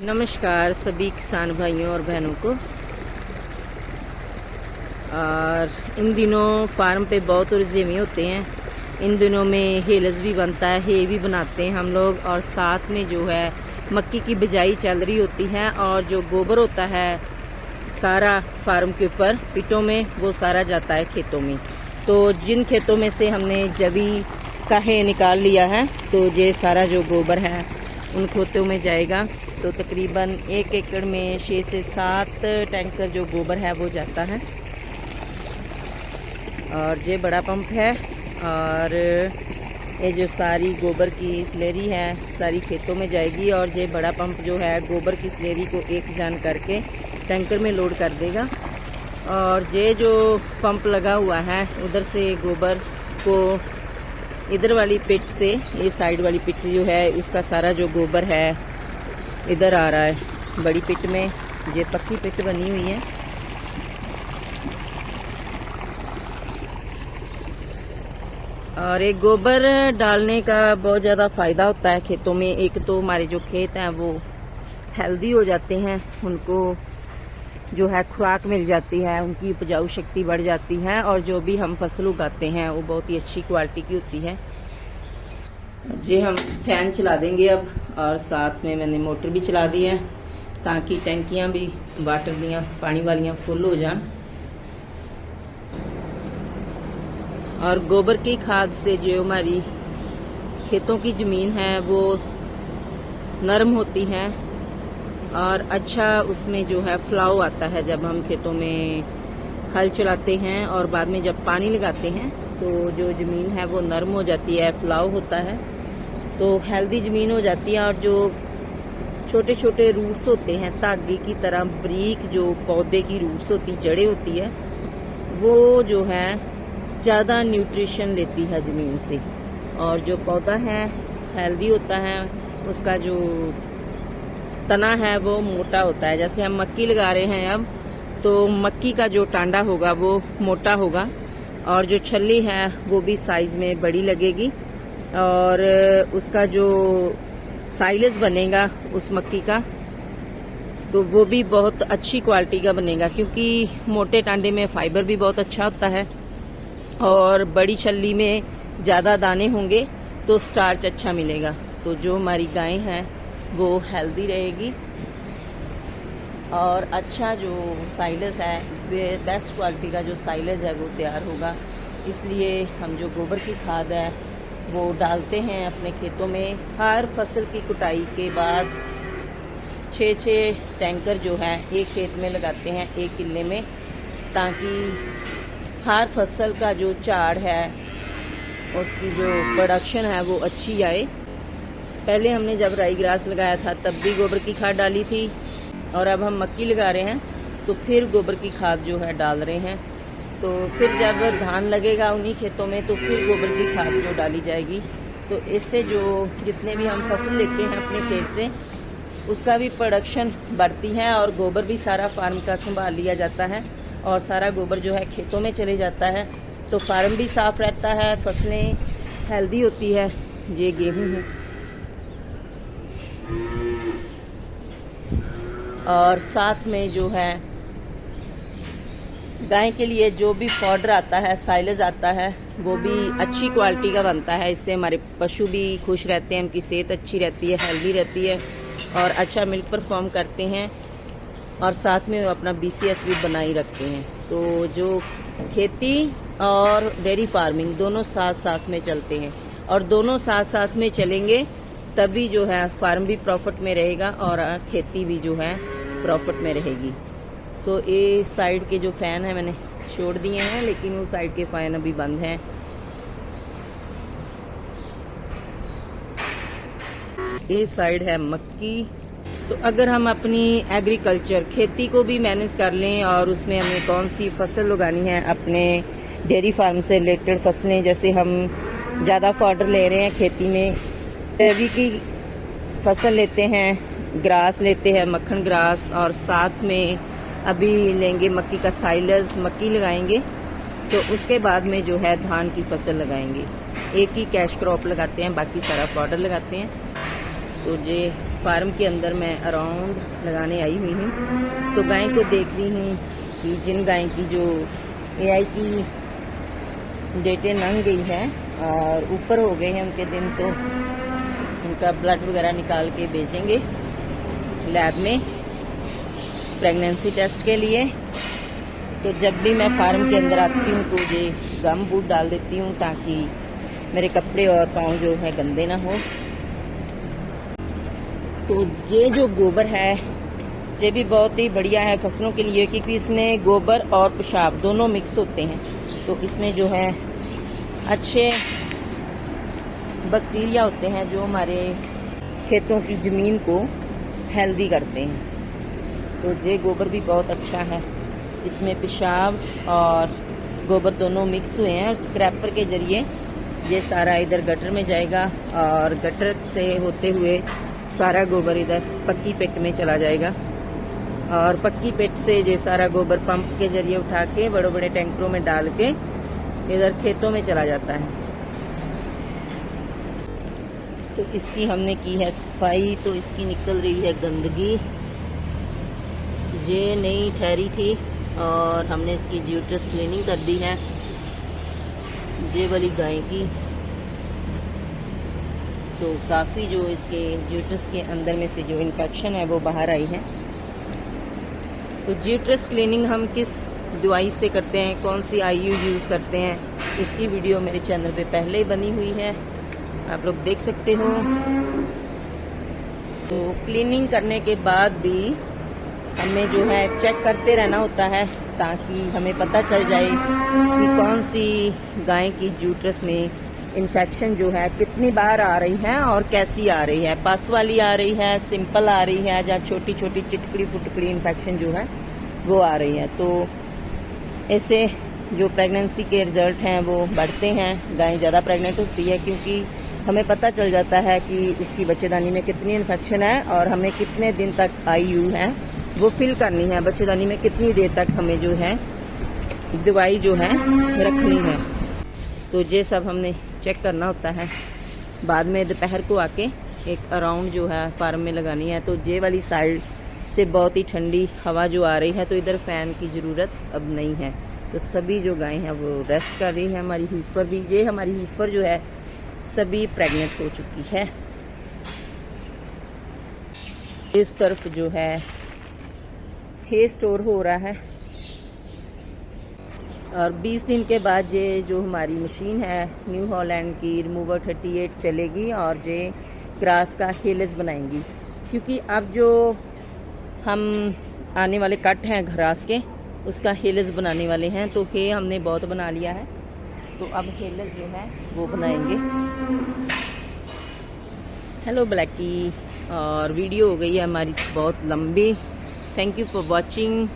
नमस्कार सभी किसान भाइयों और बहनों को। और इन दिनों फार्म पे बहुत रुझेवे होते हैं। इन दिनों में हेलस भी बनता है, हे भी बनाते हैं हम लोग, और साथ में जो है मक्की की बिजाई चल रही होती है। और जो गोबर होता है सारा फार्म के ऊपर पिटों में, वो सारा जाता है खेतों में। तो जिन खेतों में से हमने जवी का हे निकाल लिया है, तो ये सारा जो गोबर है उन खेतों में जाएगा। तो तकरीबन 1 एकड़ में 6 से 7 टैंकर जो गोबर है वो जाता है। और ये बड़ा पंप है, और ये जो सारी गोबर की स्लेरी है सारी खेतों में जाएगी। और ये बड़ा पंप जो है गोबर की स्लेरी को एक जान करके टैंकर में लोड कर देगा। और ये जो पंप लगा हुआ है उधर से गोबर को इधर वाली पिट से, ये साइड वाली पिट जो है उसका सारा जो गोबर है इधर आ रहा है बड़ी पिट में। ये पक्की पिट बनी हुई है। और एक गोबर डालने का बहुत ज़्यादा फ़ायदा होता है खेतों में। एक तो हमारे जो खेत हैं वो हेल्दी हो जाते हैं, उनको जो है खुराक मिल जाती है, उनकी उपजाऊ शक्ति बढ़ जाती है। और जो भी हम फसल उगाते हैं वो बहुत ही अच्छी क्वालिटी की होती है। जी हम फैन चला देंगे अब, और साथ में मैंने मोटर भी चला दी है ताकि टैंकियां भी वाटर दियाँ पानी वालियां फुल हो जान। और गोबर की खाद से जो हमारी खेतों की ज़मीन है वो नरम होती है, और अच्छा उसमें जो है फ्लाव आता है। जब हम खेतों में हल चलाते हैं और बाद में जब पानी लगाते हैं तो जो ज़मीन है वो नरम हो जाती है, फ्लाव होता है, तो हेल्दी ज़मीन हो जाती है। और जो छोटे छोटे रूट्स होते हैं धागे की तरह बारीक, जो पौधे की रूट्स होती, जड़ें होती है, वो जो है ज़्यादा न्यूट्रिशन लेती है ज़मीन से। और जो पौधा है हेल्दी होता है, उसका जो तना है वो मोटा होता है। जैसे हम मक्की लगा रहे हैं अब, तो मक्की का जो टांडा होगा वो मोटा होगा, और जो छल्ली है वो भी साइज में बड़ी लगेगी। और उसका जो साइलेज बनेगा उस मक्की का, तो वो भी बहुत अच्छी क्वालिटी का बनेगा, क्योंकि मोटे टांडे में फाइबर भी बहुत अच्छा होता है। और बड़ी छल्ली में ज़्यादा दाने होंगे तो स्टार्च अच्छा मिलेगा। तो जो हमारी गाय है वो हेल्दी रहेगी, और अच्छा जो साइलेज है, बेस्ट क्वालिटी का जो साइलेज है वो तैयार होगा। इसलिए हम जो गोबर की खाद है वो डालते हैं अपने खेतों में। हर फसल की कुटाई के बाद 6-6 टैंकर जो है एक खेत में लगाते हैं 1 किले में, ताकि हर फसल का जो झाड़ है उसकी जो प्रोडक्शन है वो अच्छी आए। पहले हमने जब राई ग्रास लगाया था तब भी गोबर की खाद डाली थी, और अब हम मक्की लगा रहे हैं तो फिर गोबर की खाद जो है डाल रहे हैं। तो फिर जब धान लगेगा उन्हीं खेतों में तो फिर गोबर की खाद जो डाली जाएगी। तो इससे जो जितने भी हम फसल लेते हैं अपने खेत से, उसका भी प्रोडक्शन बढ़ती है, और गोबर भी सारा फार्म का संभाल लिया जाता है, और सारा गोबर जो है खेतों में चले जाता है। तो फार्म भी साफ रहता है, फसलें हेल्दी होती है। ये गेहूँ है, और साथ में जो है गाय के लिए जो भी पाउडर आता है, साइलेज आता है, वो भी अच्छी क्वालिटी का बनता है। इससे हमारे पशु भी खुश रहते हैं, उनकी सेहत अच्छी रहती है, हेल्दी रहती है, और अच्छा मिल्क परफॉर्म करते हैं। और साथ में अपना BCS भी बनाई रखते हैं। तो जो खेती और डेयरी फार्मिंग दोनों साथ साथ में चलते हैं, और दोनों साथ साथ में चलेंगे तभी जो है फार्म भी प्रॉफिट में रहेगा और खेती भी जो है प्रॉफिट में रहेगी। सो ये साइड के जो फैन है मैंने छोड़ दिए हैं, लेकिन वो साइड के फैन अभी बंद हैं। ये साइड है मक्की। तो अगर हम अपनी एग्रीकल्चर खेती को भी मैनेज कर लें, और उसमें हमें कौन सी फसल उगानी है, अपने डेयरी फार्म से रिलेटेड फसलें, जैसे हम ज़्यादा फॉडर ले रहे हैं खेती में, डेयरी की फसल लेते हैं, ग्रास लेते हैं, मक्खन ग्रास, और साथ में अभी लेंगे मक्की का साइलेज, मक्की लगाएंगे। तो उसके बाद में जो है धान की फसल लगाएंगे। एक ही कैश क्रॉप लगाते हैं, बाकी सारा फॉडर लगाते हैं। तो ये फार्म के अंदर मैं अराउंड लगाने आई हुई हूँ। तो गाय को देख रही हूँ कि जिन गाय की जो AI की डेटें लंघ गई है और ऊपर हो गए हैं उनके दिन, तो उनका ब्लड वगैरह निकाल के भेजेंगे लैब में प्रेगनेंसी टेस्ट के लिए। तो जब भी मैं फार्म के अंदर आती हूँ तो ये गम बूट डाल देती हूँ ताकि मेरे कपड़े और पाँव जो है गंदे ना हो। तो ये जो गोबर है ये भी बहुत ही बढ़िया है फसलों के लिए, क्योंकि इसमें गोबर और पेशाब दोनों मिक्स होते हैं। तो इसमें जो है अच्छे बैक्टीरिया होते हैं जो हमारे खेतों की ज़मीन को हेल्दी करते हैं। तो ये गोबर भी बहुत अच्छा है, इसमें पेशाब और गोबर दोनों मिक्स हुए हैं और स्क्रैपर के जरिए ये सारा इधर गटर में जाएगा और गटर से होते हुए सारा गोबर इधर पक्की पेट में चला जाएगा और पक्की पेट से ये सारा गोबर पंप के जरिए उठा के बड़े बड़े टैंकरों में डाल के इधर खेतों में चला जाता है। तो इसकी हमने की है सफाई, तो इसकी निकल रही है गंदगी, ये नई ठहरी थी और हमने इसकी यूट्रस क्लीनिंग कर दी है ये वाली गाय की। तो काफ़ी जो इसके यूट्रस के अंदर में से जो इन्फेक्शन है वो बाहर आई है। तो यूट्रस क्लीनिंग हम किस दवाई से करते हैं, कौन सी IU यूज़ करते हैं, इसकी वीडियो मेरे चैनल पे पहले ही बनी हुई है, आप लोग देख सकते हो। तो क्लीनिंग करने के बाद भी हमें जो है चेक करते रहना होता है ताकि हमें पता चल जाए कि कौन सी गाय की यूट्रस में इन्फेक्शन जो है कितनी बार आ रही है और कैसी आ रही है, पस वाली आ रही है, सिंपल आ रही है, या छोटी छोटी चिटकड़ी फुटकड़ी इन्फेक्शन जो है वो आ रही है। तो ऐसे जो प्रेगनेंसी के रिजल्ट हैं वो बढ़ते हैं, गाय ज़्यादा प्रेग्नेंट होती है क्योंकि हमें पता चल जाता है कि उसकी बच्चेदानी में कितनी इन्फेक्शन है और हमें कितने दिन तक IU है वो फिल करनी है, बच्चेदानी में कितनी देर तक हमें जो है दवाई जो है रखनी है। तो ये सब हमने चेक करना होता है। बाद में दोपहर को आके एक अराउंड जो है फार्म में लगानी है। तो ये वाली साइड से बहुत ही ठंडी हवा जो आ रही है तो इधर फैन की ज़रूरत अब नहीं है। तो सभी जो गाय हैं वो रेस्ट कर रही है। हमारी हीफर भी, ये हमारी हीफर जो है सभी प्रेग्नेंट हो चुकी है। इस तरफ जो है हे स्टोर हो रहा है और 20 दिन के बाद ये जो हमारी मशीन है न्यू हॉलैंड की रिमूवर 38 चलेगी और ये ग्रास का हेलेज बनाएंगी, क्योंकि अब जो हम आने वाले कट हैं ग्रास के उसका हेलेज बनाने वाले हैं। तो हे हमने बहुत बना लिया है, तो अब हेलेज जो है वो बनाएंगे। हेलो ब्लैकी, और वीडियो हो गई है हमारी बहुत लंबी। Thank you for watching.